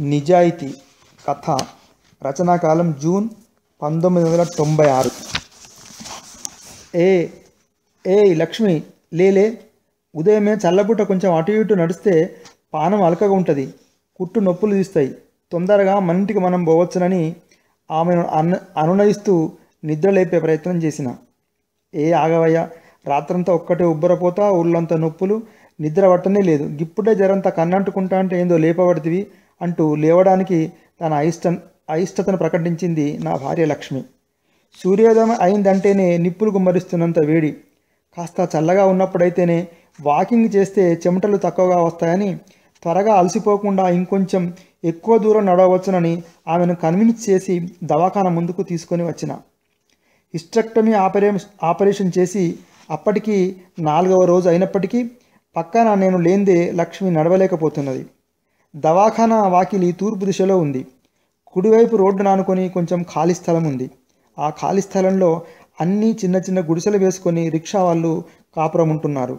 నిజాయితీ కథ రచనాకాలం జూన్ 1996. ఏ ఏ లక్ష్మి లేలే, ఉదయమే చల్లబుట్ట కొంచెం అటు ఇటు నడిస్తే పానం అలకగా ఉంటుంది, కుట్టు నొప్పులు తీస్తాయి, తొందరగా మన ఇంటికి మనం పోవచ్చునని ఆమెను అనునయిస్తూ నిద్ర లేపే ప్రయత్నం చేసిన. ఏ ఆగవయ్య, రాత్రంతా ఒక్కటే ఉబ్బరపోతా, ఊళ్ళంతా నొప్పులు, నిద్ర పట్టనే లేదు, గిప్పుడే జరంతా కన్నంటుకుంటా అంటే ఏందో లేపబడితివి అంటూ లేవడానికి తన అయిష్టతను ప్రకటించింది నా భార్య లక్ష్మి. సూర్యోదయం అయిందంటేనే నిప్పులు గుమ్మరిస్తున్నంత వేడి, కాస్త చల్లగా ఉన్నప్పుడైతేనే వాకింగ్ చేస్తే చెమటలు తక్కువగా వస్తాయని, త్వరగా అలసిపోకుండా ఇంకొంచెం ఎక్కువ దూరం నడవచ్చునని ఆమెను కన్విన్స్ చేసి దవాఖాన ముందుకు తీసుకొని వచ్చిన. హిస్టెక్టమీ ఆపరేషన్ చేసి అప్పటికి 4వ రోజు అయినప్పటికీ పక్కన నేను లేందే లక్ష్మి నడవలేకపోతున్నది. దవాఖానా వాకిలి తూర్పు దిశలో ఉంది. కుడివైపు రోడ్డు నానుకొని కొంచెం ఖాళీ స్థలం ఉంది. ఆ ఖాళీ స్థలంలో అన్నీ చిన్న చిన్న గుడిసెలు వేసుకొని రిక్షా వాళ్ళు కాపురం ఉంటున్నారు.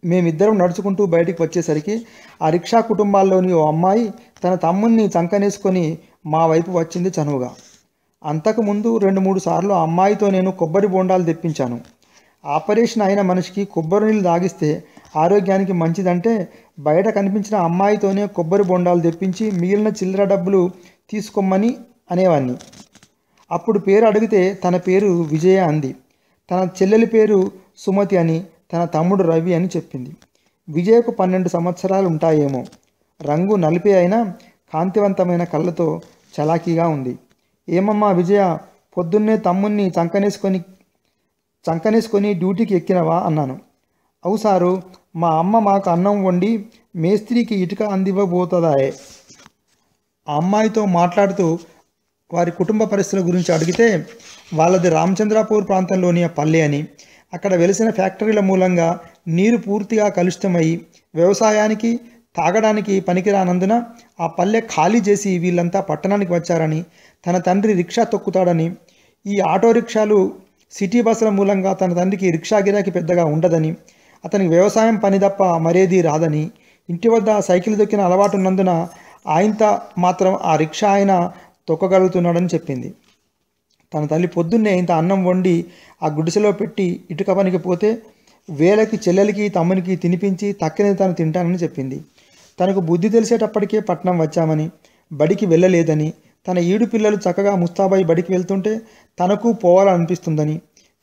మేమిద్దరం నడుచుకుంటూ బయటికి వచ్చేసరికి ఆ రిక్షా కుటుంబాల్లోని ఓ అమ్మాయి తన తమ్ముణ్ణి చంకనేసుకొని మా వైపు వచ్చింది చనువుగా. అంతకుముందు 2-3 సార్లు ఆ అమ్మాయితో నేను కొబ్బరి బోండాలు తెప్పించాను. ఆపరేషన్ అయిన మనిషికి కొబ్బరి నీళ్ళు తాగిస్తే ఆరోగ్యానికి మంచిదంటే బయట కనిపించిన అమ్మాయితోనే కొబ్బరి బొండాలు తెప్పించి మిగిలిన చిల్లర డబ్బులు తీసుకోమని అనేవాన్ని. అప్పుడు పేరు అడిగితే తన పేరు విజయ అంది. తన చెల్లెలి పేరు సుమతి అని, తన తమ్ముడు రవి అని చెప్పింది. విజయకు 12 సంవత్సరాలు ఉంటాయేమో. రంగు నలిపే అయినా కాంతివంతమైన కళ్ళతో చలాకీగా ఉంది. ఏమమ్మా విజయ, పొద్దున్నే తమ్ముణ్ణి చంకనేసుకొని డ్యూటీకి ఎక్కినవా అన్నాను. అవు సారు, మా అమ్మ మాకు అన్నం వండి మేస్త్రికి ఇటుక అందివ్వబోతుందాయే. ఆ అమ్మాయితో మాట్లాడుతూ వారి కుటుంబ పరిస్థితుల గురించి అడిగితే వాళ్ళది రామచంద్రాపూర్ ప్రాంతంలోని పల్లె అని, అక్కడ వెలిసిన ఫ్యాక్టరీల మూలంగా నీరు పూర్తిగా కలుషితమై వ్యవసాయానికి తాగడానికి పనికిరానందున ఆ పల్లె ఖాళీ చేసి వీళ్ళంతా పట్టణానికి వచ్చారని, తన తండ్రి రిక్షా తొక్కుతాడని, ఈ ఆటో రిక్షాలు సిటీ బస్సుల మూలంగా తన తండ్రికి రిక్షా గిరాకీ పెద్దగా ఉండదని, అతనికి వ్యవసాయం పని తప్ప మరేది రాదని, ఇంటి వద్ద సైకిల్ దొక్కిన అలవాటు ఉన్నందున ఆయనత మాత్రం ఆ రిక్షా ఆయన తొక్కగలుగుతున్నాడని చెప్పింది. తన తల్లి పొద్దున్నే ఇంత అన్నం వండి ఆ గుడిసెలో పెట్టి ఇటుక పనికి పోతే వేలకి చెల్లెలికి తమ్మునికి తినిపించి తక్కినది తను తింటానని చెప్పింది. తనకు బుద్ధి తెలిసేటప్పటికే పట్నం వచ్చామని, బడికి వెళ్ళలేదని, తన ఈడు పిల్లలు చక్కగా ముస్తాబాయి బడికి వెళ్తుంటే తనకు పోవాలనిపిస్తుందని,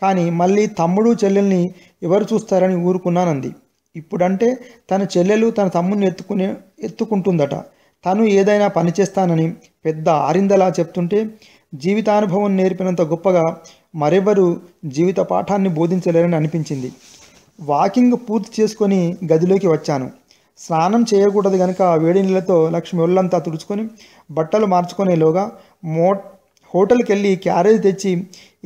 కానీ మళ్ళీ తమ్ముడు చెల్లెల్ని ఎవరు చూస్తారని ఊరుకున్నానంది. ఇప్పుడంటే తన చెల్లెలు తన తమ్ముడిని ఎత్తుకుంటుందట. తను ఏదైనా పని చేస్తానని పెద్ద ఆరిందలా చెప్తుంటే జీవితానుభవం నేర్పినంత గొప్పగా మరెవరు జీవిత పాఠాన్ని బోధించలేరని అనిపించింది. వాకింగ్ పూర్తి చేసుకొని గదిలోకి వచ్చాను. స్నానం చేయకూడదు కనుక వేడి నీళ్ళతో లక్ష్మి ఒళ్ళంతా తుడుచుకొని బట్టలు మార్చుకునేలోగా హోటల్కి వెళ్ళి క్యారేజ్ తెచ్చి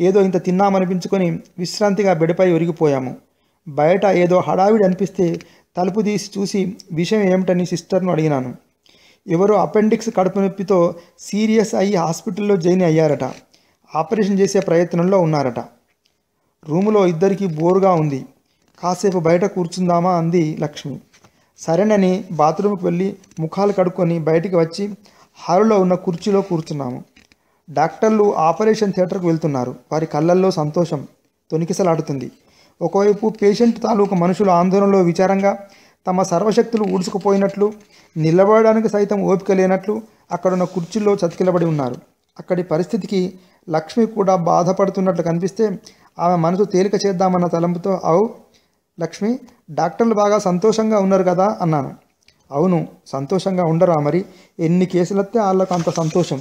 ఏదో ఇంత తిన్నామనిపించుకొని విశ్రాంతిగా బెడపై ఒరిగిపోయాము. బయట ఏదో హడావిడి అనిపిస్తే తలుపు తీసి చూసి విషయం ఏమిటని సిస్టర్ను అడిగినాను. ఎవరో అపెండిక్స్ కడుపు నొప్పితో సీరియస్ అయ్యి హాస్పిటల్లో జాయిన్ అయ్యారట. ఆపరేషన్ చేసే ప్రయత్నంలో ఉన్నారట. రూములో ఇద్దరికీ బోరుగా ఉంది. కాసేపు బయట కూర్చుందామా అంది లక్ష్మి. సరేనని బాత్రూమ్కి వెళ్ళి ముఖాలు కడుక్కొని బయటికి వచ్చి హాలులో ఉన్న కుర్చీలో కూర్చున్నాము. డాక్టర్లు ఆపరేషన్ థియేటర్కు వెళ్తున్నారు. వారి కళ్ళల్లో సంతోషం తొణికిసలాడుతుంది. ఒకవైపు పేషెంట్ తాలూకు మనుషులు ఆందోళనలో విచారంగా తమ సర్వశక్తులు ఊడ్చుకుపోయినట్లు, నిలబడడానికి సైతం ఓపిక లేనట్లు అక్కడున్న కుర్చీల్లో చతికిలబడి ఉన్నారు. అక్కడి పరిస్థితికి లక్ష్మి కూడా బాధపడుతున్నట్లు కనిపిస్తే ఆమె మనసు తేలిక చేద్దామన్న తలంపుతో, అవు లక్ష్మి, డాక్టర్లు బాగా సంతోషంగా ఉన్నారు కదా అన్నాను. అవును, సంతోషంగా ఉండరా మరి, ఎన్ని కేసులొస్తే వాళ్ళకు అంత సంతోషం.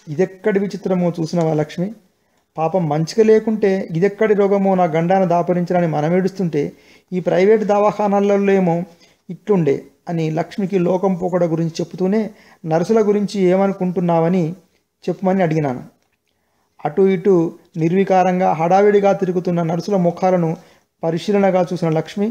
ఇదెక్కడి విచిత్రమో చూసినవా లక్ష్మి, పాపం మంచిగా లేకుంటే ఇదెక్కడి రోగమో నా గండాన దాపరించడానికి మనం ఏడుస్తుంటే ఈ ప్రైవేట్ దవాఖానాలలో ఏమో ఇట్లుండే అని లక్ష్మికి లోకం పోకడ గురించి చెప్తూనే నర్సుల గురించి ఏమనుకుంటున్నావని చెప్పమని అడిగినాను. అటు ఇటు నిర్వికారంగా హడావిడిగా తిరుగుతున్న నర్సుల ముఖాలను పరిశీలనగా చూసిన లక్ష్మి,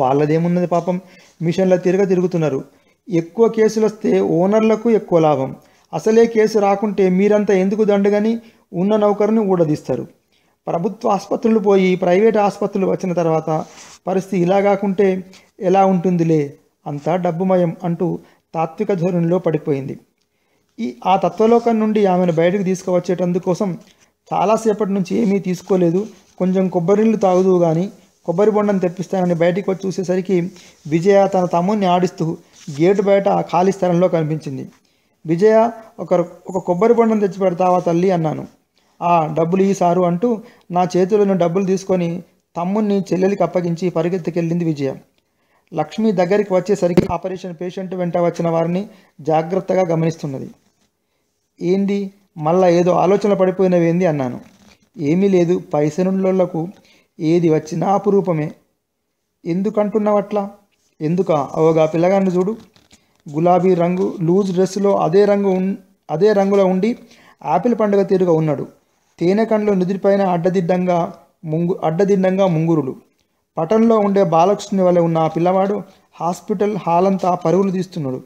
వాళ్ళదేమున్నది పాపం, మిషన్ల తిరుగుతున్నారు. ఎక్కువ కేసులు వస్తే ఓనర్లకు ఎక్కువ లాభం. అసలే కేసు రాకుంటే మీరంతా ఎందుకు దండుగని ఉన్న నౌకరుని ఊడదీస్తారు. ప్రభుత్వ ఆసుపత్రులు పోయి ప్రైవేట్ ఆసుపత్రులు వచ్చిన తర్వాత పరిస్థితి ఇలా కాకుంటే ఎలా ఉంటుందిలే, అంతా డబ్బుమయం అంటూ తాత్విక ధోరణిలో పడిపోయింది. ఆ తత్వలోకం నుండి ఆమెను బయటకు తీసుకువచ్చేటందుకోసం చాలాసేపటి నుంచి ఏమీ తీసుకోలేదు. కొంచెం కొబ్బరి నీళ్ళు తాగుదు కానీ కొబ్బరి బొండం తెప్పిస్తానని బయటికి వచ్చి చూసేసరికి విజయ తన తమ్ముడిని ఆడిస్తూ గేటు బయట ఖాళీ స్థలంలో కనిపించింది. విజయ, ఒక కొబ్బరి బొండం తెచ్చి పెడతావా తల్లి అన్నాను. డబ్బులు ఈ సారు అంటూ నా చేతులను డబ్బులు తీసుకొని తమ్ముణ్ణి చెల్లెలికి అప్పగించి పరిగెత్తుకెళ్ళింది విజయ. లక్ష్మి దగ్గరికి వచ్చేసరికి ఆపరేషన్ పేషెంట్ వెంట వచ్చిన వారిని జాగ్రత్తగా గమనిస్తున్నది. ఏంది మళ్ళా ఏదో ఆలోచన పడిపోయినవేంది అన్నాను. ఏమీ లేదు, పైసనులకు ఏది వచ్చినా అపురూపమే. ఎందుకంటున్నావట్లా? ఎందుకా? అవగా పిల్లగాన్ని చూడు, గులాబీ రంగు లూజ్ డ్రెస్సులో అదే రంగులో ఉండి ఆపిల్ పండుగ తీరుగా ఉన్నాడు. తేనె కండ్లు నుదిరిపైన అడ్డదిడ్డంగా ముంగురులు. పటంలో ఉండే బాలకృష్ణుని వలె ఉన్న ఆ పిల్లవాడు హాస్పిటల్ హాలంతా పరుగులు తీస్తున్నాడు.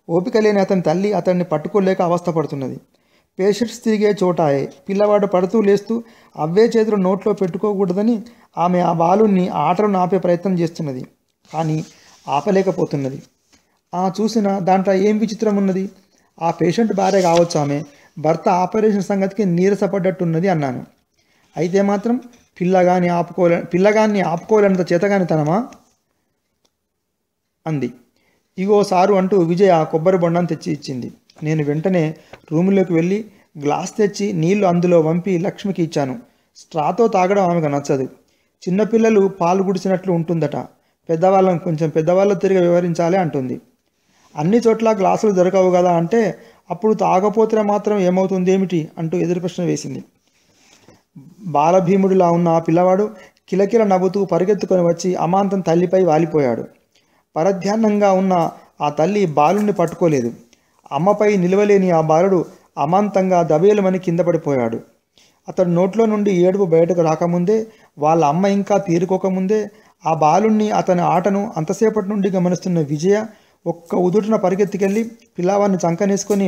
ఓపిక లేని అతని తల్లి అతన్ని పట్టుకోలేక అవస్థపడుతున్నది. పేషెంట్స్ తిరిగే చోటాయే. పిల్లవాడు పడుతూ లేస్తూ అవే చేతులు నోట్లో పెట్టుకోకూడదని ఆమె ఆ బాలుని ఆటలను ఆపే ప్రయత్నం చేస్తున్నది. కానీ ఆపలేకపోతున్నది. చూసిన దాంట్లో ఏం విచిత్రం ఉన్నది? ఆ పేషెంట్ భార్య కావచ్చు ఆమె. భర్త ఆపరేషన్ సంగతికి నీరసపడ్డట్టున్నది అన్నాను. అయితే మాత్రం పిల్లగాన్ని ఆపుకోలేనంత చేతగానితనమా అంది. ఇగో సారు అంటూ విజయ కొబ్బరి బొండం తెచ్చి ఇచ్చింది. నేను వెంటనే రూములోకి వెళ్ళి గ్లాస్ తెచ్చి నీళ్లు అందులో వంపి లక్ష్మికి ఇచ్చాను. స్ట్రాతో తాగడం ఆమెకు నచ్చదు. చిన్నపిల్లలు పాలు గుడిచినట్లు ఉంటుందట. పెద్దవాళ్ళు తిరిగి వివరించాలి అంటుంది. అన్ని చోట్ల గ్లాసులు దొరకవు కదా అంటే అప్పుడు తాగపోతే మాత్రం ఏమవుతుంది ఏమిటి అంటూ ఎదురు ప్రశ్న వేసింది. బాలభీముడిలా ఉన్న ఆ పిల్లవాడు కిలకిల నవ్వుతూ పరిగెత్తుకొని వచ్చి అమాంతం తల్లిపై వాలిపోయాడు. పరధ్యానంగా ఉన్న ఆ తల్లి బాలుని పట్టుకోలేదు. అమ్మపై నిలవలేని ఆ బాలుడు అమాంతంగా దబేలమని కింద పడిపోయాడు. అతడు నోట్లో నుండి ఏడుపు బయటకు రాకముందే, వాళ్ళ అమ్మ ఇంకా తీరుకోకముందే ఆ బాలుణ్ణి, అతని ఆటను అంతసేపటి నుండి గమనిస్తున్న విజయ ఒక్క ఉదుటున పరిగెత్తికెళ్ళి పిల్లవాడిని చంకనేసుకొని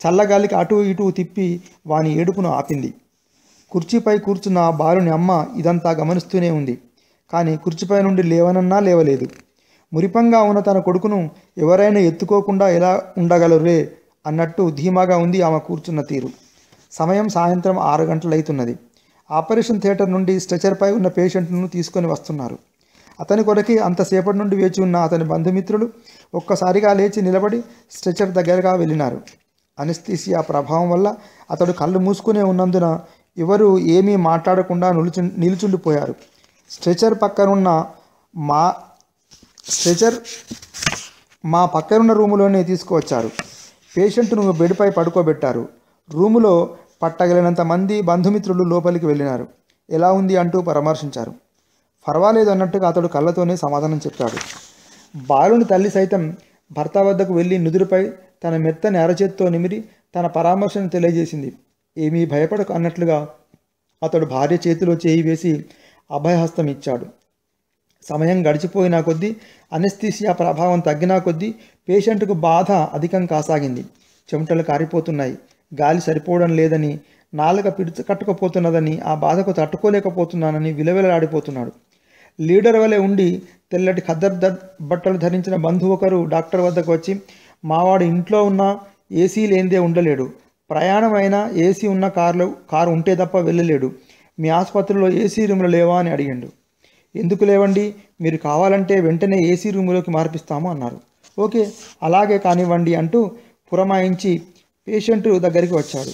చల్లగాలికి అటూ ఇటూ తిప్పి వాని ఏడుపును ఆపింది. కుర్చీపై కూర్చున్న ఆ బాలుని అమ్మ ఇదంతా గమనిస్తూనే ఉంది. కానీ కుర్చీపై నుండి లేవనన్నా లేవలేదు. మురిపంగా ఉన్న తన కొడుకును ఎవరైనా ఎత్తుకోకుండా ఎలా ఉండగలరులే అన్నట్టు ధీమాగా ఉంది ఆమె కూర్చున్న తీరు. సమయం సాయంత్రం 6 గంటలవుతున్నది. ఆపరేషన్ థియేటర్ నుండి స్ట్రెచర్పై ఉన్న పేషెంట్ను తీసుకొని వస్తున్నారు. అతని కొరకి అంతసేపటి నుండి వేచి ఉన్న అతని బంధుమిత్రులు ఒక్కసారిగా లేచి నిలబడి స్ట్రెచర్ దగ్గరగా వెళ్ళినారు. అనస్థీసియా ప్రభావం వల్ల అతడు కళ్ళు మూసుకునే ఉన్నందున ఎవరు ఏమీ మాట్లాడకుండా నిలుచుండిపోయారు. స్ట్రెచర్ మా పక్కనున్న రూములోనే తీసుకువచ్చారు. పేషెంట్ను బెడ్పై పడుకోబెట్టారు. రూములో పట్టగలిగినంత మంది బంధుమిత్రులు లోపలికి వెళ్ళినారు. ఎలా ఉంది అంటూ పరామర్శించారు. పర్వాలేదు అన్నట్టుగా అతడు కళ్ళతోనే సమాధానం చెప్పాడు. బాలుని తల్లి సైతం భర్త వద్దకు వెళ్ళి నుదురుపై తన మెత్తని అరచేత్తో నిమిరి తన పరామర్శను తెలియజేసింది. ఏమీ భయపడకు అన్నట్లుగా అతడు భార్య చేతిలో చేయి వేసి అభయహస్తం ఇచ్చాడు. సమయం గడిచిపోయినా కొద్దీ, అనస్థీసియా ప్రభావం తగ్గినా కొద్దీ పేషెంట్కు బాధ అధికం కాసాగింది. చెమటలు కారిపోతున్నాయి. గాలి సరిపోవడం లేదని, నాలుక కట్టుకుపోతున్నదని, ఆ బాధకు తట్టుకోలేకపోతున్నానని విలవిలలాడిపోతున్నాడు. లీడర్ వలె ఉండి తెల్లటి ఖద్దర్ బట్టలు ధరించిన బంధువు ఒకరు డాక్టర్ వద్దకు వచ్చి, మావాడు ఇంట్లో ఉన్న ఏసీ లేనిదే ఉండలేడు. ప్రయాణం అయినా ఏసీ ఉన్న కారు ఉంటే తప్ప వెళ్ళలేడు. మీ ఆసుపత్రిలో ఏసీ రూములు లేవా అని అడిగాడు. ఎందుకు లేవండి, మీరు కావాలంటే వెంటనే ఏసీ రూములోకి మార్పిస్తాము అన్నారు. ఓకే, అలాగే కానివ్వండి అంటూ పురమాయించి పేషెంట్ దగ్గరికి వచ్చాడు.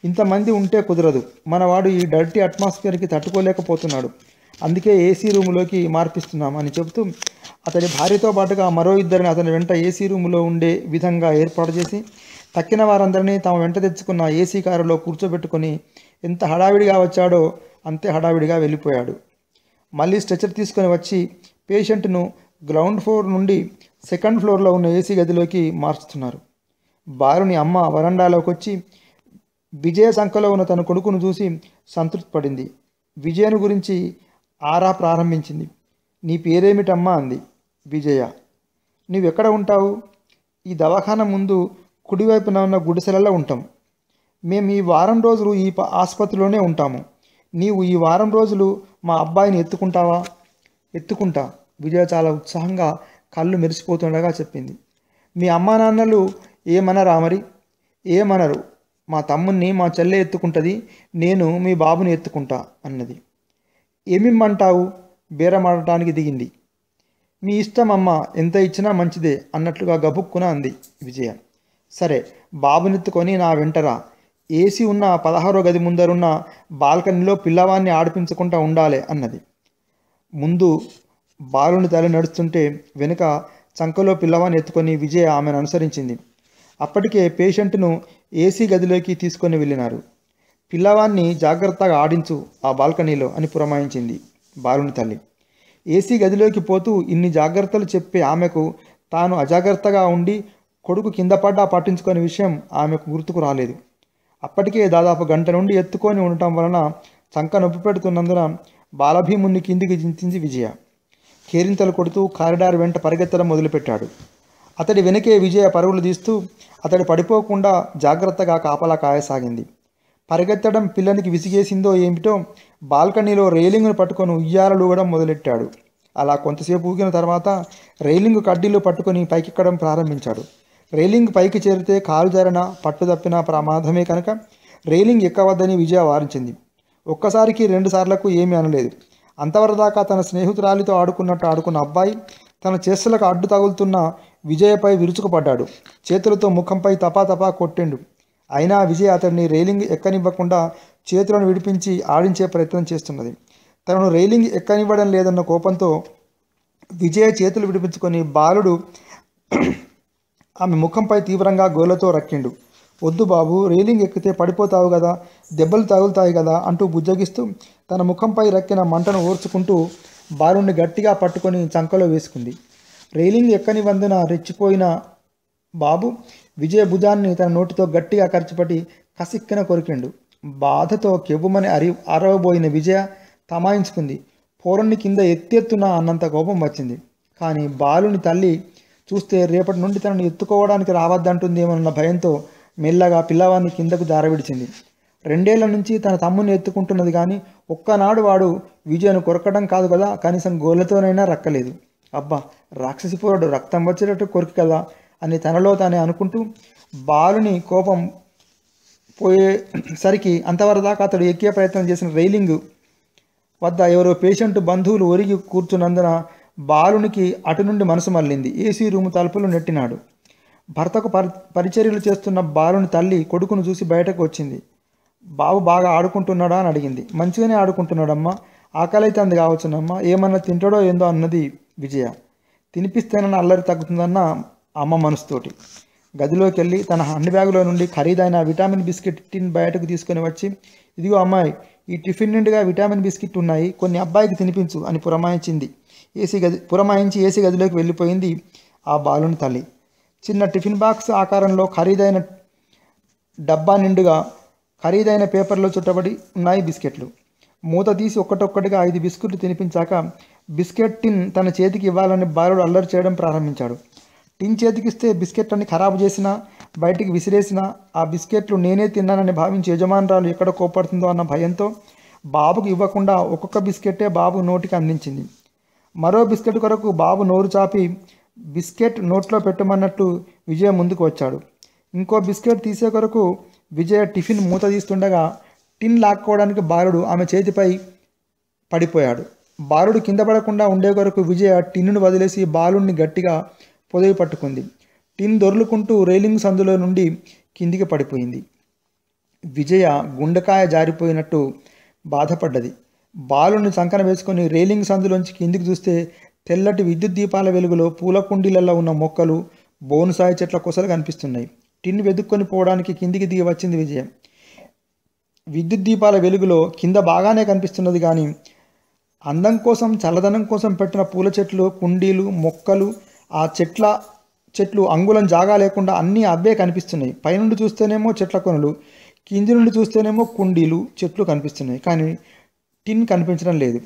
ఇంతమంది ఉంటే కుదరదు, మనవాడు ఈ డర్టీ అట్మాస్ఫియర్కి తట్టుకోలేకపోతున్నాడు, అందుకే ఏసీ రూములోకి మార్పిస్తున్నాం అని చెబుతూ అతడి భార్యతో పాటుగా మరో ఇద్దరిని అతని వెంట ఏసీ రూములో ఉండే విధంగా ఏర్పాటు చేసి తక్కిన వారందరినీ తమ వెంట తెచ్చుకున్న ఏసీ కారులో కూర్చోబెట్టుకొని ఎంత హడావిడిగా వచ్చాడో అంతే హడావిడిగా వెళ్ళిపోయాడు. మళ్ళీ స్ట్రెచర్ తీసుకొని వచ్చి పేషెంట్ను గ్రౌండ్ ఫ్లోర్ నుండి సెకండ్ ఫ్లోర్లో ఉన్న ఏసీ గదిలోకి మార్చుతున్నారు. బాలుని అమ్మ వరండాలోకి వచ్చి విజయ సంఖ్యలో ఉన్న తన కొడుకును చూసి సంతృప్తి పడింది. విజయను గురించి ఆరా ప్రారంభించింది. నీ పేరేమిటమ్మా అంది. విజయ. నీవెక్కడ ఉంటావు? ఈ దవాఖాన ముందు కుడివైపున ఉన్న గుడిసెలలో ఉంటాం. మేము ఈ వారం రోజులు ఈ ఆసుపత్రిలోనే ఉంటాము. నీవు ఈ వారం రోజులు మా అబ్బాయిని ఎత్తుకుంటావా? ఎత్తుకుంటా, విజయ చాలా ఉత్సాహంగా కళ్ళు మెరిసిపోతుండగా చెప్పింది. మీ అమ్మా నాన్నలు ఏమనరా మరి? ఏమనరు. మా తమ్ముణ్ణి మా చెల్లె ఎత్తుకుంటుంది, నేను మీ బాబుని ఎత్తుకుంటా అన్నది. ఏమిమ్మంటావు? బేరమాడటానికి దిగింది. మీ ఇష్టం అమ్మ, ఎంత ఇచ్చినా మంచిదే అన్నట్లుగా గబుక్కున అంది విజయ. సరే, బాబునెత్తుకొని నా వెంటరా. ఏసీ ఉన్న 16వ గది ముందరున్న బాల్కనీలో పిల్లవాన్ని ఆడిపించకుండా ఉండాలి అన్నది. ముందు బాలుని తల్లి నడుస్తుంటే వెనుక చంకలో పిల్లవాన్ని ఎత్తుకొని విజయ ఆమెను అనుసరించింది. అప్పటికే పేషెంట్ను ఏసీ గదిలోకి తీసుకొని వెళ్ళినారు. పిల్లవాన్ని జాగ్రత్తగా ఆడించు ఆ బాల్కనీలో అని పురమాయించింది బాలుని తల్లి. ఏసీ గదిలోకి పోతూ ఇన్ని జాగ్రత్తలు చెప్పే ఆమెకు తాను అజాగ్రత్తగా ఉండి కొడుకు కింద పడ్డా పట్టించుకునే విషయం ఆమెకు గుర్తుకు రాలేదు. అప్పటికే దాదాపు గంట నుండి ఎత్తుకొని ఉండటం వలన చంక నొప్పి పెడుతున్నందున బాలభీముణ్ణి కిందికి దించింది విజయ. కేరింతలు కొడుతూ కారిడార్ వెంట పరిగెత్తడం మొదలుపెట్టాడు. అతడి వెనకే విజయ పరుగులు తీస్తూ అతడు పడిపోకుండా జాగ్రత్తగా కాపలా కాయసాగింది. పరిగెత్తడం పిల్లనికి విసిగేసిందో ఏమిటో బాల్కనీలో రైలింగ్ను పట్టుకొని ఉయ్యాలలూగడం మొదలెట్టాడు. అలా కొంతసేపు ఊగిన తర్వాత రైలింగ్ కడ్డీలు పట్టుకొని పైకెక్కడం ప్రారంభించాడు. రైలింగ్ పైకి చేరితే కాలు జారిన పట్టు తప్పిన ప్రమాదమే కనుక రైలింగ్ ఎక్కవద్దని విజయ వారించింది. ఒక్కసారికి 2 సార్లకు ఏమీ అనలేదు. అంతవరదాకా తన స్నేహితురాలితో ఆడుకున్నట్టు ఆడుకున్న అబ్బాయి తన చేష్టలకు అడ్డు తగులుతున్న విజయపై విరుచుకుపడ్డాడు. చేతులతో ముఖంపై తపాతపా కొట్టిండు. అయినా విజయ అతడిని రైలింగ్ ఎక్కనివ్వకుండా చేతులను విడిపించి ఆడించే ప్రయత్నం చేస్తున్నది. తనను రైలింగ్ ఎక్కనివ్వడం లేదన్న కోపంతో విజయ చేతులు విడిపించుకొని బాలుడు ఆమె ముఖంపై తీవ్రంగా గోళ్లతో రక్కిండు. వద్దు బాబు, రైలింగ్ ఎక్కితే పడిపోతావు కదా, దెబ్బలు తగులుతాయి కదా అంటూ బుజ్జగిస్తూ తన ముఖంపై రక్కిన మంటను ఓర్చుకుంటూ బాలుడిని గట్టిగా పట్టుకొని చంకలో వేసుకుంది. రైలింగ్ ఎక్కనివందున రెచ్చిపోయిన బాబు విజయ భుజాన్ని తన నోటితో గట్టిగా కరిచిపట్టి కసిక్కిన కొరికిండు. బాధతో కెవ్వుమని అరవబోయిన విజయ తమాయించుకుంది. పోరన్ని కింద ఎత్తెత్తున అన్నంత కోపం వచ్చింది. కానీ బాలుని తల్లి చూస్తే రేపటి నుండి తనను ఎత్తుకోవడానికి రావద్దంటుందేమన్న భయంతో మెల్లగా పిల్లవాడిని కిందకు జారవిడిచింది. 2 ఏళ్ల నుంచి తన తమ్ముని ఎత్తుకుంటున్నది కానీ ఒక్కనాడు వాడు విజయను కొరకడం కాదు కదా, కనీసం గోళ్లతోనైనా రక్కలేదు. అబ్బా, రాక్షసి పోరాడు, రక్తం వచ్చేటట్టు కొరికి కదా అని తనలో తానే అనుకుంటూ బాలుని కోపం పోయేసరికి అంతవరదాకా అతడు ఎక్కే ప్రయత్నం చేసిన రైలింగ్ వద్ద ఎవరో పేషెంట్ బంధువులు ఒరిగి కూర్చున్నందున బాలునికి అటు నుండి మనసు మళ్ళింది. ఏసీ రూము తలుపులు నెట్టినాడు. భర్తకు పరిచర్యలు చేస్తున్న బాలుని తల్లి కొడుకును చూసి బయటకు వచ్చింది. బాబు బాగా ఆడుకుంటున్నాడా అని అడిగింది. మంచిగానే ఆడుకుంటున్నాడమ్మా, ఆకలైతే అంది కావచ్చునమ్మా, ఏమన్నా తింటాడో ఏందో అన్నది విజయ. తినిపిస్తేనన్న అల్లరి తగ్గుతుందన్న అమ్మ మనసుతోటి గదిలోకి వెళ్ళి తన హ్యాండ్ బ్యాగులో నుండి ఖరీదైన విటామిన్ బిస్కెట్ టిన్ బయటకు తీసుకొని వచ్చి, ఇదిగో అమ్మాయి, ఈ టిఫిన్ నిండుగా విటామిన్ బిస్కెట్ ఉన్నాయి, కొన్ని అబ్బాయికి తినిపించు అని పురమాయించి ఏసీ గదిలోకి వెళ్ళిపోయింది ఆ బాలుని తల్లి. చిన్న టిఫిన్ బాక్స్ ఆకారంలో ఖరీదైన డబ్బా నిండుగా ఖరీదైన పేపర్లో చుట్టబడి ఉన్నాయి బిస్కెట్లు. మూత తీసి ఒక్కటొక్కటిగా 5 బిస్కెట్లు తినిపించాక బిస్కెట్ టిన్ తన చేతికి ఇవ్వాలని బాలుడు అల్లరి చేయడం ప్రారంభించాడు. టిన్ చేతికిస్తే బిస్కెట్లని ఖరాబు చేసినా బయటికి విసిరేసినా ఆ బిస్కెట్లు నేనే తిన్నానని భావించి యజమానురాలు ఎక్కడ కోపడుతుందో అన్న భయంతో బాబుకు ఇవ్వకుండా ఒక్కొక్క బిస్కెట్టే బాబు నోటికి అందించింది. మరో బిస్కెట్ కొరకు బాబు నోరు చాపి బిస్కెట్ నోట్లో పెట్టమన్నట్టు విజయ ముందుకు వచ్చాడు. ఇంకో బిస్కెట్ తీసే కొరకు విజయ టిఫిన్ మూత తీస్తుండగా టిన్ లాక్కోవడానికి బాలుడు ఆమె చేతిపై పడిపోయాడు. బాలుడు కింద పడకుండా ఉండే కొరకు విజయ టిన్నును వదిలేసి బాలుడిని గట్టిగా పొదివి పట్టుకుంది. టిన్ దొర్లుకుంటూ రైలింగ్ సందులో నుండి కిందికి పడిపోయింది. విజయ గుండెకాయ జారిపోయినట్టు బాధపడ్డది. బాలుని చంకన వేసుకొని రైలింగ్ సందులోంచి కిందికి చూస్తే తెల్లటి విద్యుత్ దీపాల వెలుగులో పూల కుండీలలో ఉన్న మొక్కలు, బోనుసాయి చెట్ల కొసలు కనిపిస్తున్నాయి. టిన్ వెతుక్కొని పోవడానికి కిందికి దిగి వచ్చింది విజయ. విద్యుత్ దీపాల వెలుగులో కింద బాగానే కనిపిస్తున్నది కానీ అందం కోసం, చల్లదనం కోసం పెట్టిన పూల చెట్లు, కుండీలు, మొక్కలు, ఆ చెట్లు అంగుళం జాగా లేకుండా అన్నీ అవే కనిపిస్తున్నాయి. పైనుండి చూస్తేనేమో చెట్ల కొనలు, కింది నుండి చూస్తేనేమో కుండీలు, చెట్లు కనిపిస్తున్నాయి. కానీ టిన్ కనిపించడం లేదు.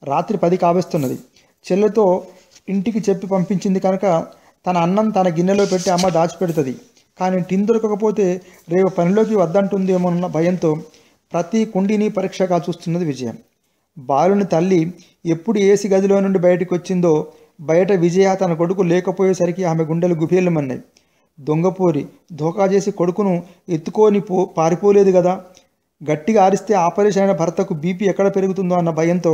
రాత్రి 10 కావస్తున్నది. చెల్లెతో ఇంటికి చెప్పి పంపించింది కనుక తన అన్నం తన గిన్నెలో పెట్టి అమ్మ దాచిపెడుతుంది. కానీ టిన్ దొరకకపోతే రేపు పనిలోకి వద్దంటుందేమోనన్న భయంతో ప్రతి కుండీని పరీక్షగా చూస్తున్నది విజయ. బాలుని తల్లి ఎప్పుడు ఏసీ గదిలో నుండి బయటకు వచ్చిందో బయట విజయ తన కొడుకు లేకపోయేసరికి ఆమె గుండెలు గుబేలమన్నాయి. దొంగపోరి ధోకా చేసి కొడుకును ఎత్తుకొని పారిపోలేదు కదా. గట్టిగా ఆరిస్తే ఆపరేషన్ అయిన భర్తకు బీపీ ఎక్కడ పెరుగుతుందో అన్న భయంతో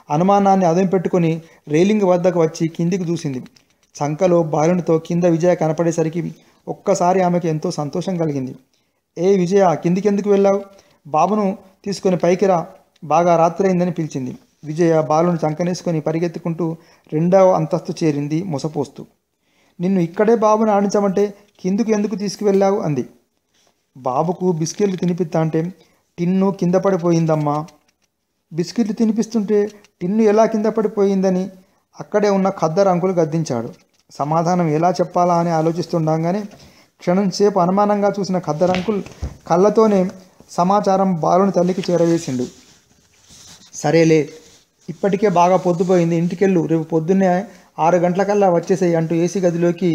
అనుమానాన్ని అదం పెట్టుకొని రైలింగ్ వద్దకు వచ్చి కిందికి చూసింది. చంకలో బాలునితో కింద విజయ కనపడేసరికి ఒక్కసారి ఆమెకు ఎంతో సంతోషం కలిగింది. ఏ విజయ, కిందికెందుకు వెళ్ళావు? బాబును తీసుకొని పైకి రా, బాగా రాత్రి అయిందని పిలిచింది. విజయ బాలును చంకనేసుకొని పరిగెత్తుకుంటూ 2వ అంతస్తు చేరింది మొసపోస్తూ. నిన్ను ఇక్కడే బాబును ఆడించమంటే కిందకు ఎందుకు తీసుకువెళ్ళావు అంది. బాబుకు బిస్కెట్లు తినిపిస్తా అంటే టిన్ను కింద పడిపోయిందమ్మా. బిస్కెట్లు తినిపిస్తుంటే టిన్ను ఎలా కింద పడిపోయిందని అక్కడే ఉన్న ఖద్దర్ అంకులు గద్దించాడు. సమాధానం ఎలా చెప్పాలా అని ఆలోచిస్తుండగానే క్షణం సేపు అనుమానంగా చూసిన ఖద్దర్ అంకుల్ కళ్ళతోనే సమాచారం బాలుని తల్లికి చేరవేసిండు. సరేలే, ఇప్పటికే బాగా పొద్దుపోయింది, ఇంటికెళ్ళు, రేపు పొద్దున్నే 6 గంటలకల్లా వచ్చేసేయి అంటూ ఏసీ గదిలోకి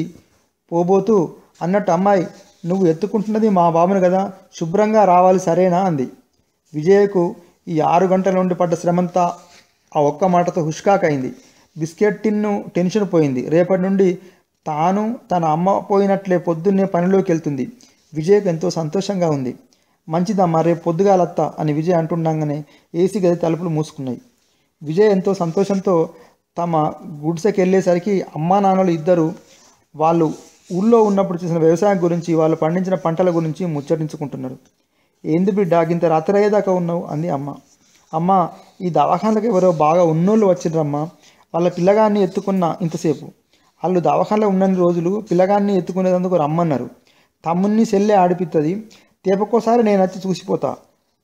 పోబోతూ అన్నట్టు, అమ్మాయి నువ్వు ఎత్తుకుంటున్నది మా బాబును కదా, శుభ్రంగా రావాలి సరేనా అంది. విజయకు ఈ 6 గంటల నుండి పడ్డ శ్రమంతా ఆ ఒక్క మాటతో హుష్కాకైంది. బిస్కెట్ టిన్ను టెన్షన్ పోయింది. రేపటి నుండి తాను తన అమ్మ పోయినట్లే పొద్దున్నే పనిలోకి వెళ్తుంది. విజయ్కు ఎంతో సంతోషంగా ఉంది. మంచిదమ్మా, రేపు పొద్దుగాలత్తా అని విజయ్ అంటుండగానే ఏసీ గది తలుపులు మూసుకున్నాయి. విజయ్ ఎంతో సంతోషంతో తమ గుడిసెకి వెళ్ళేసరికి అమ్మా నాన్నలు ఇద్దరు వాళ్ళు ఊళ్ళో ఉన్నప్పుడు చేసిన వ్యవసాయం గురించి, వాళ్ళు పండించిన పంటల గురించి ముచ్చటించుకుంటున్నారు. ఏంది బిడ్డ ఇంత రాత్రి అయ్యేదాకా ఉన్నావు అంది అమ్మ. అమ్మ, ఈ దవాఖానలకు ఎవరో బాగా ఉన్నోళ్ళు వచ్చిండ్రమ్మా, వాళ్ళ పిల్లగాన్ని ఎత్తుకున్న ఇంతసేపు. వాళ్ళు దవాఖానలో ఉన్నన్ని రోజులు పిల్లగాన్ని ఎత్తుకునేందుకు రమ్మన్నారు. తమ్మున్ని సెల్లే ఆడిపిస్తుంది, తేపకోసారి నేను వచ్చి చూసిపోతా.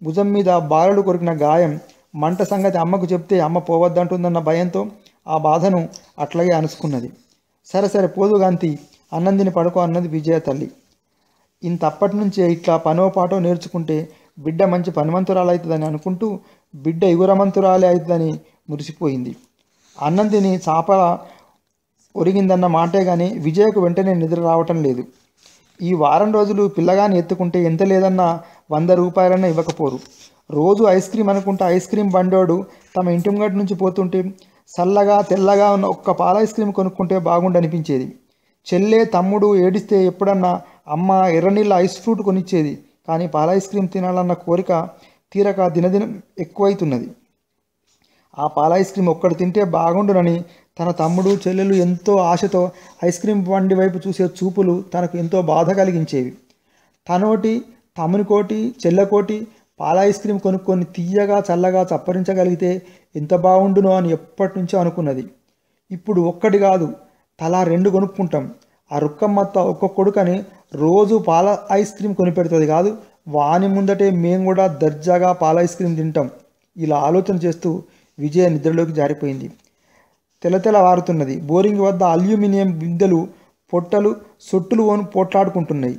భుజం మీద బాలుడు కొరికిన గాయం మంట సంగతి అమ్మకు చెప్తే అమ్మ పోవద్దంటుందన్న భయంతో ఆ బాధను అట్లాగే అనుసుకున్నది. సరే సరే పోదుగాంతి, అన్నం తిని పడుకో అన్నది విజయ తల్లి. ఇంతప్పటి నుంచే ఇట్లా పనో పాటో నేర్చుకుంటే బిడ్డ మంచి పనిమంతురాలు అవుతుందని అనుకుంటూ బిడ్డ ఇగురమంతురాలే అవుతుందని మురిసిపోయింది. అన్నం తిని చాపల ఒరిగిందన్న మాటే కానీ విజయకు వెంటనే నిద్ర రావటం లేదు. ఈ వారం రోజులు పిల్లగాని ఎత్తుకుంటే ఎంత లేదన్నా 100 రూపాయలన్నా ఇవ్వకపోరు. రోజు ఐస్ క్రీమ్ అనుకుంటా ఐస్ క్రీమ్ బండోడు తమ ఇంటి ముంగటి నుంచి పోతుంటే చల్లగా తెల్లగా ఉన్న ఒక్క పాల ఐస్ క్రీమ్ కొనుక్కుంటే బాగుండనిపించేది. చెల్లె తమ్ముడు ఏడిస్తే ఎప్పుడన్నా అమ్మ ఎర్రనీళ్ళ ఐస్ ఫ్రూట్ కొనిచ్చేది. కానీ పాల ఐస్ క్రీమ్ తినాలన్న కోరిక తీరక దినదినం ఎక్కువైతున్నది. ఆ పాల ఐస్ క్రీమ్ ఒక్కటి తింటే బాగుండునని తన తమ్ముడు చెల్లెలు ఎంతో ఆశతో ఐస్ క్రీమ్ బండి వైపు చూసే చూపులు తనకు ఎంతో బాధ కలిగించేవి. తనోటి తమ్మునికోటి చెల్లెకోటి పాల ఐస్ క్రీమ్ కొనుక్కొని తీయగా చల్లగా చప్పరించగలిగితే ఎంత బాగుండునో అని ఎప్పటి నుంచో అనుకున్నది. ఇప్పుడు ఒక్కటి కాదు, తలా 2 కొనుక్కుంటాం. ఆ రుక్కమ్మత్త ఒక్క కొడుకని రోజు పాల ఐస్ క్రీమ్ కొనిపెడుతుంది కాదు, వాని ముందటే మేము కూడా దర్జాగా పాల ఐస్ క్రీమ్ తింటాం. ఇలా ఆలోచన చేస్తూ విజయ నిద్రలోకి జారిపోయింది. తెలతెలవారుతున్నది. బోరింగ్ వద్ద అల్యూమినియం బిందెలు పొట్టలు సొట్టులు పోట్లాడుకుంటున్నాయి.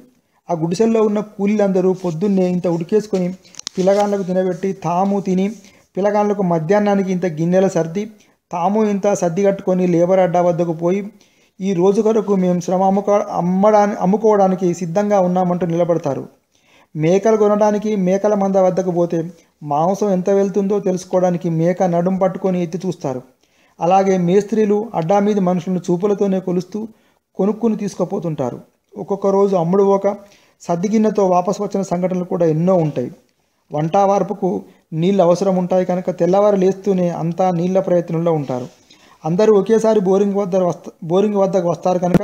ఆ గుడిసెల్లో ఉన్న కూలీలందరూ పొద్దున్నే ఇంత ఉడికేసుకొని పిల్లగాళ్ళకు తినబెట్టి తాము తిని పిల్లగాళ్ళకు మధ్యాహ్నానికి ఇంత గిన్నెల సర్ది తాము ఇంత సర్ది కట్టుకొని లేబర్ అడ్డా వద్దకు పోయి ఈ రోజు వరకు మేము శ్రమ అమ్ముకోవడానికి సిద్ధంగా ఉన్నామంటూ నిలబడతారు. మేకలు కొనడానికి మేకల మంద వద్దకు పోతే మాంసం ఎంత వెళ్తుందో తెలుసుకోవడానికి మేక నడుం పట్టుకొని ఎత్తి చూస్తారు. అలాగే మేస్త్రీలు అడ్డా మీద మనుషులను చూపులతోనే కొలుస్తూ కొనుక్కుని తీసుకుపోతుంటారు. ఒక్కొక్క రోజు అమ్ముడు పోక సద్దిగిన్నెతో వాపసు వచ్చిన సంఘటనలు కూడా ఎన్నో ఉంటాయి. వంట వార్పుకు నీళ్ళు అవసరం ఉంటాయి కనుక తెల్లవారు లేస్తూనే అంతా నీళ్ల ప్రయత్నంలో ఉంటారు. అందరూ ఒకేసారి బోరింగ్ వద్దకు వస్తారు కనుక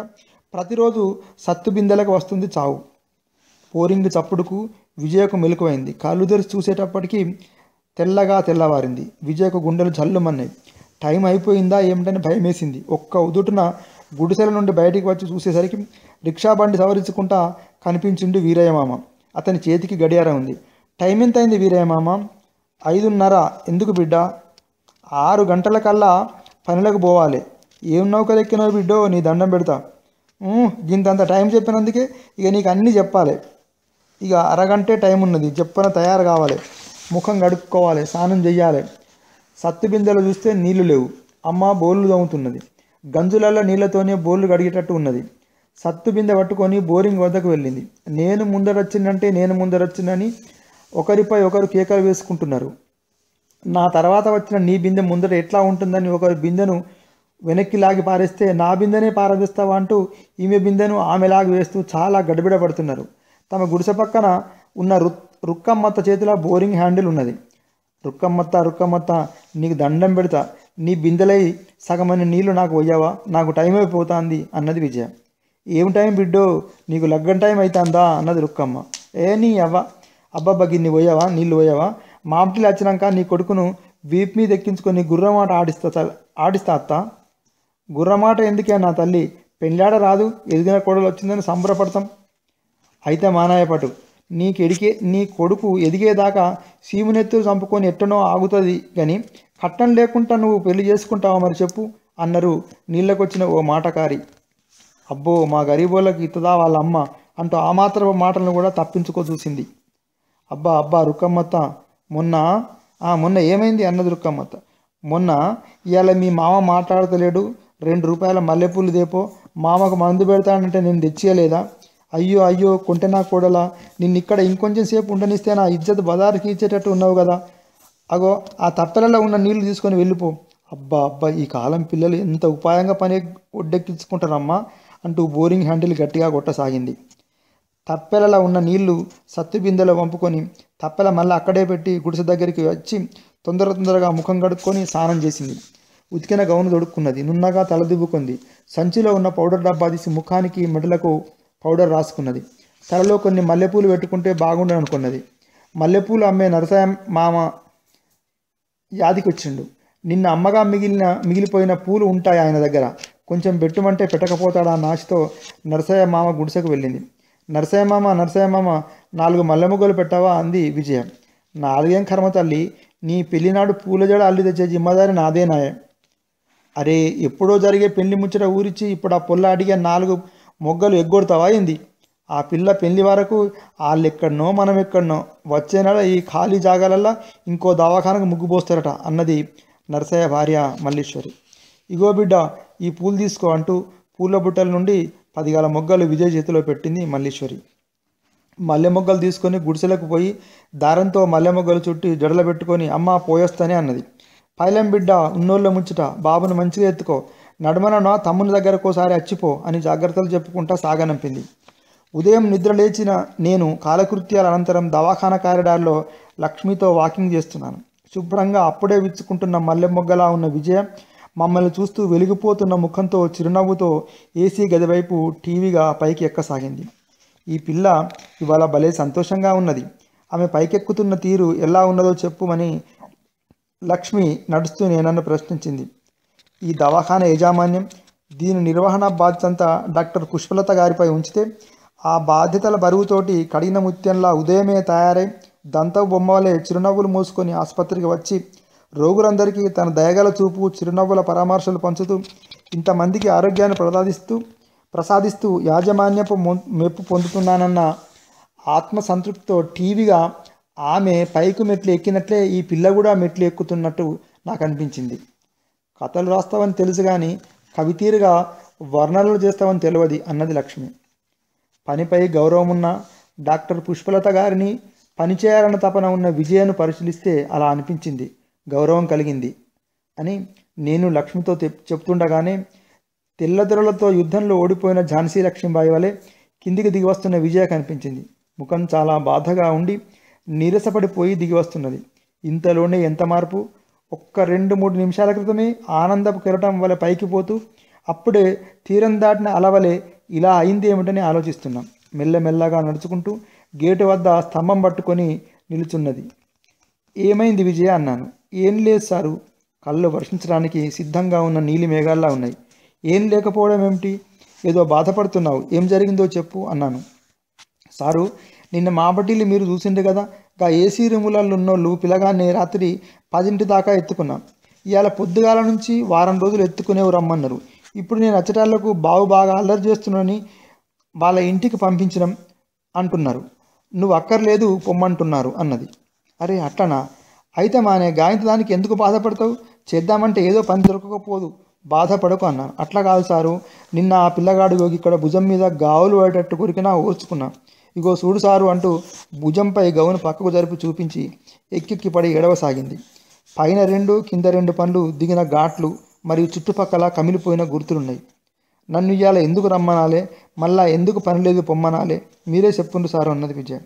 ప్రతిరోజు సత్తు బిందెలకు వస్తుంది చావు. బోరింగ్ చప్పుడుకు విజయకు మెలకువైంది. కళ్ళు తెరిచి చూసేటప్పటికీ తెల్లవారింది. విజయకు గుండెలు జల్లుమన్నాయి. టైం అయిపోయిందా ఏమిటని భయమేసింది. ఒక్క ఉదుటున గుడిసెల నుండి బయటికి వచ్చి చూసేసరికి రిక్షా బండి సవరించుకుంటా కనిపించిండు వీరయ్య మామ. అతని చేతికి గడియారం ఉంది. టైం ఎంత అయింది వీరయ్య మామ? 5:30. ఎందుకు బిడ్డ? 6 గంటలకల్లా పనులకు పోవాలి. ఏం నౌకలు ఎక్కినావు బిడ్డో, నీ దండం పెడతా. ఇంతంత టైం చెప్పినందుకే ఇక నీకు అన్నీ చెప్పాలి. ఇక అరగంటే టైం ఉన్నది. చెప్పన తయారు కావాలి, ముఖం కడుక్కోవాలి, స్నానం చెయ్యాలి. సత్తు బిందెలు చూస్తే నీళ్లు లేవు. అమ్మ బోర్లు తోముతున్నది. గంజులలో నీళ్లతోనే బోర్లు కడిగేటట్టు ఉన్నది. సత్తు బిందె పట్టుకొని బోరింగ్ వద్దకు వెళ్ళింది. నేను ముందరొచ్చిందని ఒకరిపై ఒకరు కేకలు వేసుకుంటున్నారు. నా తర్వాత వచ్చిన నీ బిందె ముందర ఎట్లా ఉంటుందని ఒకరు బిందెను వెనక్కి లాగి పారేస్తే నా బిందెనే పారవేస్తావా అంటూ ఈమె బిందెను ఆమెలాగి వేస్తూ చాలా గడబిడ పడుతున్నారు. తమ గుడిసె పక్కన ఉన్న రుక్కమ్మత్త చేతిలో బోరింగ్ హ్యాండిల్ ఉన్నది. రుక్కమ్మత్త నీకు దండం పెడతా, నీ బిందెలై సగమని నీళ్లు నాకు పోయావా, నాకు టైం అయిపోతుంది అన్నది విజయ. ఏం టైం బిడ్డో, నీకు లగ్గం టైం అవుతుందా అన్నది రుక్కమ్మ. నీ అబ్బబ్బా గిన్ని పోయావా, నీళ్ళు పోయావా, మామటిలు వచ్చినాక నీ కొడుకును వీపు మీద ఎక్కించుకొని గుర్రమాట ఆడిస్తా అత్త. గుర్రమాట ఎందుకే నా తల్లి, పెళ్ళాడ రాదు, ఎదిగిన కోడలు వచ్చిందని సంబరపడతాం. అయితే మానాయపటు, నీ కొడుకు ఎదిగేదాకా సీమునెత్తులు చంపుకొని ఎట్టనో ఆగుతుంది కానీ కట్నం లేకుండా నువ్వు పెళ్లి చేసుకుంటావా మరి చెప్పు అన్నారు నీళ్ళకొచ్చిన ఓ మాటకారి. అబ్బో మా గరీబోళ్ళకి ఇత్తదా వాళ్ళ అమ్మ అంటూ ఆ మాత్రం మాటలను కూడా తప్పించుకో చూసింది. అబ్బా రుక్కమ్మత్త, మొన్న ఏమైంది అన్నది రుక్కమ్మత్త. మొన్న ఇవాళ మీ మామ మాట్లాడతలేడు, 2 రూపాయల మల్లెపూలు దేపో, మామకు మందు పెడతానంటే నేను తెచ్చియలేదా, అయ్యో కొంటెనా కూడలా, నిన్నిక్కడ ఇంకొంచెం సేపు ఉండనిస్తే నా ఇజ్జత్ బజారుకి ఇచ్చేటట్టు ఉన్నావు కదా, అగో ఆ తప్పెలలో ఉన్న నీళ్లు తీసుకొని వెళ్ళిపో. అబ్బా ఈ కాలం పిల్లలు ఎంత ఉపాయంగా పని ఒడ్డెక్కించుకుంటారమ్మా అంటూ బోరింగ్ హ్యాండిల్ గట్టిగా కొట్టసాగింది. తప్పెలలో ఉన్న నీళ్లు సత్తు బిందెలో వంపుకొని తప్పెల మళ్ళీ అక్కడే పెట్టి గుడిసె దగ్గరికి వచ్చి తొందరగా ముఖం కడుక్కొని స్నానం చేసింది. ఉతికిన గౌను దొడుక్కున్నది, నున్నగా తలదివ్వుకుంది. సంచిలో ఉన్న పౌడర్ డబ్బా తీసి ముఖానికి మెడలకు పౌడర్ రాసుకున్నది. తలలో కొన్ని మల్లెపూలు పెట్టుకుంటే బాగుండని అనుకున్నది. మల్లెపూలు అమ్మే నరసాయ మామ యాదికి వచ్చిండు. నిన్న అమ్మగా మిగిలిపోయిన పూలు ఉంటాయి ఆయన దగ్గర, కొంచెం పెట్టుమంటే పెట్టకపోతాడా నాశతో నరసయ్య మామ గుడిసెకు వెళ్ళింది. నరసయ్య మామ 4 మల్లె మొగ్గలు పెట్టావా అంది విజయ. 4 కర్మ తల్లి, నీ పెళ్లినాడు పూల జడ అల్లి తెచ్చే జిమ్మదారి నాదేనాయే. అరే ఎప్పుడో జరిగే పెళ్లి ముచ్చట ఊరిచ్చి ఇప్పుడు ఆ పొల్ల అడిగే 4 మొగ్గలు ఎగ్గొడతావా ఏంది? ఆ పిల్ల పెళ్లి వరకు వాళ్ళు ఎక్కడనో మనం ఎక్కడనో, వచ్చే నెల ఈ ఖాళీ జాగాలల్లా ఇంకో దవాఖానకు ముగ్గుపోస్తారట అన్నది నరసయ్య భార్య మల్లీశ్వరి. ఇగో బిడ్డ ఈ పూలు తీసుకో అంటూ పూల బుట్టల నుండి 10 గల మొగ్గలు విజయ్ చేతిలో పెట్టింది మల్లీశ్వరి. మల్లె మొగ్గలు తీసుకొని గుడిసెలకు పోయి దారంతో మల్లె మొగ్గలు చుట్టి జడలు పెట్టుకొని అమ్మ పోయొస్తానే అన్నది. పైలం బిడ్డ ఉన్నోళ్ళ ముచ్చట, బాబును మంచిగా ఎత్తుకో, నడుమన తమ్ముని దగ్గరకోసారి అచ్చిపో అని జాగ్రత్తలు చెప్పుకుంటా సాగనంపింది. ఉదయం నిద్ర లేచిన నేను కాలకృత్యాల అనంతరం దవాఖానా కారిడార్లో లక్ష్మితో వాకింగ్ చేస్తున్నాను. శుభ్రంగా అప్పుడే విచ్చుకుంటున్న మల్లె మొగ్గలా ఉన్న విజయ మమ్మల్ని చూస్తూ వెలిగిపోతున్న ముఖంతో చిరునవ్వుతో ఏసీ గది వైపు టీవీగా పైకి ఎక్కసాగింది. ఈ పిల్ల ఇవాళ భలే సంతోషంగా ఉన్నది, ఆమె పైకెక్కుతున్న తీరు ఎలా ఉన్నదో చెప్పుమని లక్ష్మి నడుస్తూనే నన్ను ప్రశ్నించింది. ఈ దవాఖానా యాజమాన్యం, దీని నిర్వహణ బాధ్యతంతా డాక్టర్ పుష్పలత గారిపై ఉంచితే ఆ బాధ్యతల బరువుతోటి కడిగిన ముత్యంలా ఉదయమే తయారై దంతపు బొమ్మలే చిరునవ్వులు మూసుకొని ఆసుపత్రికి వచ్చి రోగులందరికీ తన దయగల చూపు చిరునవ్వుల పరామర్శలు పంచుతూ ఇంతమందికి ఆరోగ్యాన్ని ప్రసాదిస్తూ యాజమాన్యపు మెప్పు పొందుతున్నానన్న ఆత్మసంతృప్తితో టీవీగా ఆమె పైకి మెట్లు ఎక్కినట్లే ఈ పిల్ల కూడా మెట్లు ఎక్కుతున్నట్టు నాకు అనిపించింది. కథలు రాస్తావని తెలుసు కానీ కవితీరుగా వర్ణనలు చేస్తావని తెలియదు అన్నది లక్ష్మి. పనిపై గౌరవం ఉన్న డాక్టర్ పుష్పలత గారిని పనిచేయాలన్న తపన ఉన్న విజయను పరిశీలిస్తే అలా అనిపించింది, గౌరవం కలిగింది అని నేను లక్ష్మితో చెప్తుండగానే తెల్లదొరలతో యుద్ధంలో ఓడిపోయిన ఝాన్సీ లక్ష్మీబాయి వలె కిందికి దిగి వస్తున్న విజయ కనిపించింది. ముఖం చాలా బాధగా ఉండి నీరసపడిపోయి దిగి వస్తున్నది. ఇంతలోనే ఎంత మార్పు! ఒక్క 2-3 నిమిషాల క్రితమే ఆనందపు కెరటం వలె పైకి పోతూ అప్పుడే తీరం దాటిన అలవలే ఇలా అయింది ఏమిటని ఆలోచిస్తున్నాం. మెల్లమెల్లగా నడుచుకుంటూ గేటు వద్ద స్తంభం పట్టుకొని నిలుచున్నది. ఏమైంది విజయ అన్నాను. ఏం లేదు సారు, కళ్ళు వర్షించడానికి సిద్ధంగా ఉన్న నీలి మేఘాల్లా ఉన్నాయి. ఏం లేకపోవడం ఏమిటి, ఏదో బాధపడుతున్నావు, ఏం జరిగిందో చెప్పు అన్నాను. సారు, నిన్న మాబట్టిల్లు మీరు చూసిండే కదా, గా ఏసీ రూములలో ఉన్నోళ్ళు పిల్లగాన్ని రాత్రి 10 దాకా ఎత్తుకున్నాం. ఇవాళ పొద్దుగాల నుంచి వారం రోజులు ఎత్తుకునేవి రమ్మన్నారు. ఇప్పుడు నేను అచ్చటాళ్లకు బాగా అల్లరి చేస్తున్నానని వాళ్ళ ఇంటికి పంపించడం అంటున్నారు. నువ్వు అక్కర్లేదు పొమ్మంటున్నారు అన్నది. అరే అట్లనా, అయితే మానే గాయంత దానికి ఎందుకు బాధపడతావు, చేద్దామంటే ఏదో పని దొరకకపోదు, బాధపడకు అన్నాను. అట్లా కాదు సారు, నిన్న ఆ పిల్లగాడు ఇక్కడ భుజం మీద గావులు పడేటట్టు కొరికినా ఓర్చుకున్నా. ఇగో చూడు సారు అంటూ భుజంపై గౌను పక్కకు జరిపి చూపించి ఎక్కెక్కి పడి ఏడవసాగింది. పైన 2 కింద 2 పండ్లు దిగిన ఘాట్లు మరియు చుట్టుపక్కల కమిలిపోయిన గుర్తులున్నాయి. నన్ను ఇవాళ ఎందుకు రమ్మనాలే, మళ్ళా ఎందుకు పని లేదు పొమ్మనాలే, మీరే చెప్పుండ్రు సారు అన్నది విజయ.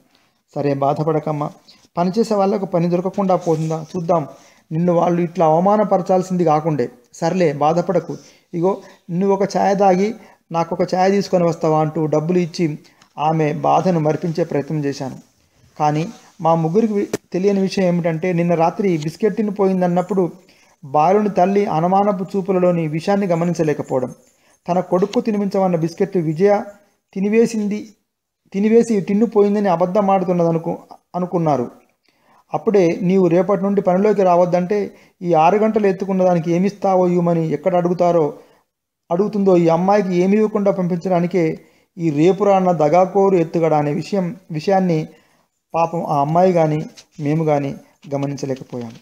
సరే బాధపడకమ్మా, పనిచేసే వాళ్ళకు పని దొరకకుండా పోతుందా చూద్దాం. నిన్ను వాళ్ళు ఇట్లా అవమానపరచాల్సింది కాకుండే. సర్లే బాధపడకు, ఇగో నువ్వు ఒక ఛాయ్ తాగి నాకు ఒక ఛాయ్ తీసుకొని వస్తావా అంటూ డబ్బులు ఇచ్చి ఆమె బాధను మరిపించే ప్రయత్నం చేశాను. కానీ మా ముగ్గురికి తెలియని విషయం ఏమిటంటే, నిన్న రాత్రి బిస్కెట్ తినిపోయిందన్నప్పుడు బాలుని తల్లి అనుమానపు చూపులలోని విషయాన్ని గమనించలేకపోవడం. తన కొడుకు తినిపించమన్న బిస్కెట్ విజయ తినివేసి టిన్ను పోయిందని అబద్ధం ఆడుతున్నదనుకు అనుకున్నారు. అప్పుడే నీవు రేపటి నుండి పనిలోకి రావద్దంటే ఈ 6 గంటలు ఎత్తుకున్న దానికి ఏమిస్తావో ఇవ్వమని ఎక్కడ అడుగుతుందో ఈ అమ్మాయికి ఏమి ఇవ్వకుండా పంపించడానికే ఈ రేపురా అన్న దగాకోరు ఎత్తుగడ అనే విషయాన్ని పాపం ఆ అమ్మాయి కానీ మేము కానీ గమనించలేకపోయాము.